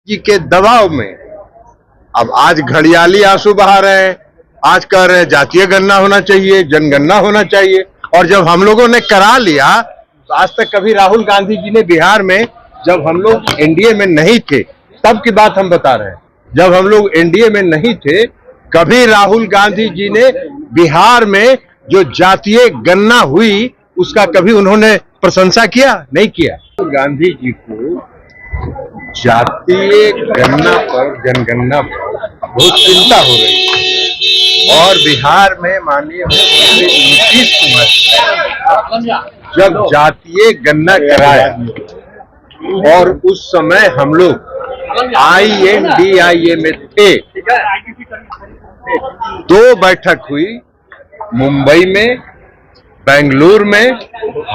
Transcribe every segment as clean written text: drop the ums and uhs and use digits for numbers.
जी के दबाव में अब आज घड़ियाली आंसू बहा रहे हैं। आज कह रहे हैं जातीय गणना होना चाहिए, जनगणना होना चाहिए। और जब हम लोगों ने करा लिया तो आज तक कभी राहुल गांधी जी ने बिहार में, जब हम लोग एनडीए में नहीं थे तब की बात हम बता रहे हैं, जब हम लोग एनडीए में नहीं थे कभी राहुल गांधी जी ने बिहार में जो जातीय गणना हुई उसका कभी उन्होंने प्रशंसा किया? नहीं किया। गांधी जी को जातीय गणना पर, जनगणना पर बहुत चिंता हो रही है। और बिहार में माननीय मुख्यमंत्री नीतीश कुमार जब जातीय गणना कराया और उस समय हम लोग INDIA में थे, 2 बैठक हुई मुंबई में, बेंगलुरु में।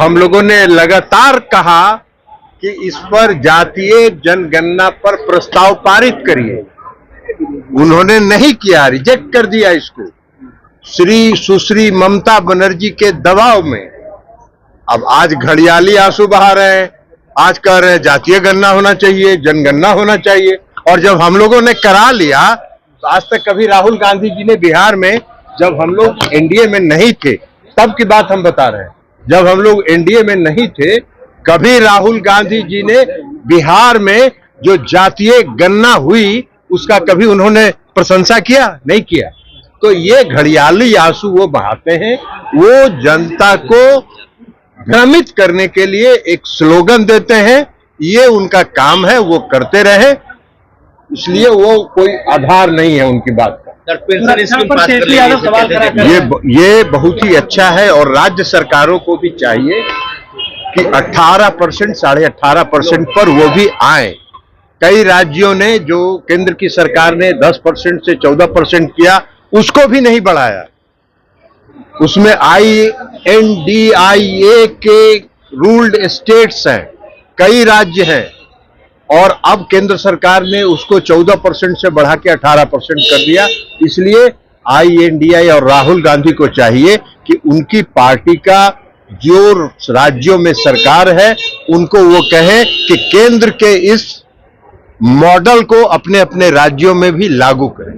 हम लोगों ने लगातार कहा कि इस पर जातीय जनगणना पर प्रस्ताव पारित करिए। उन्होंने नहीं किया, रिजेक्ट कर दिया इसको। सुश्री ममता बनर्जी के दबाव में अब आज घड़ियाली आंसू बहा रहे हैं। आज कह रहे हैं जातीय गणना होना चाहिए, जनगणना होना चाहिए। और जब हम लोगों ने करा लिया तो आज तक कभी राहुल गांधी जी ने बिहार में, जब हम लोग एनडीए में नहीं थे तब की बात हम बता रहे हैं, जब हम लोग एनडीए में नहीं थे कभी राहुल गांधी जी ने बिहार में जो जातीय गणना हुई उसका कभी उन्होंने प्रशंसा किया? नहीं किया। तो ये घड़ियाली आंसू वो बहाते हैं, वो जनता को भ्रमित करने के लिए एक स्लोगन देते हैं। ये उनका काम है, वो करते रहे, इसलिए वो कोई आधार नहीं है उनकी बात का। ये बहुत ही अच्छा है और राज्य सरकारों को भी चाहिए कि 18%, 18.5% पर वो भी आए। कई राज्यों ने, जो केंद्र की सरकार ने 10% से 14% किया, उसको भी नहीं बढ़ाया। उसमें INDIA के रूल्ड स्टेट्स हैं, कई राज्य हैं, और अब केंद्र सरकार ने उसको 14% से बढ़ा के 18% कर दिया। इसलिए INDIA और राहुल गांधी को चाहिए कि उनकी पार्टी का जो राज्यों में सरकार है उनको वो कहे कि केंद्र के इस मॉडल को अपने अपने राज्यों में भी लागू करें।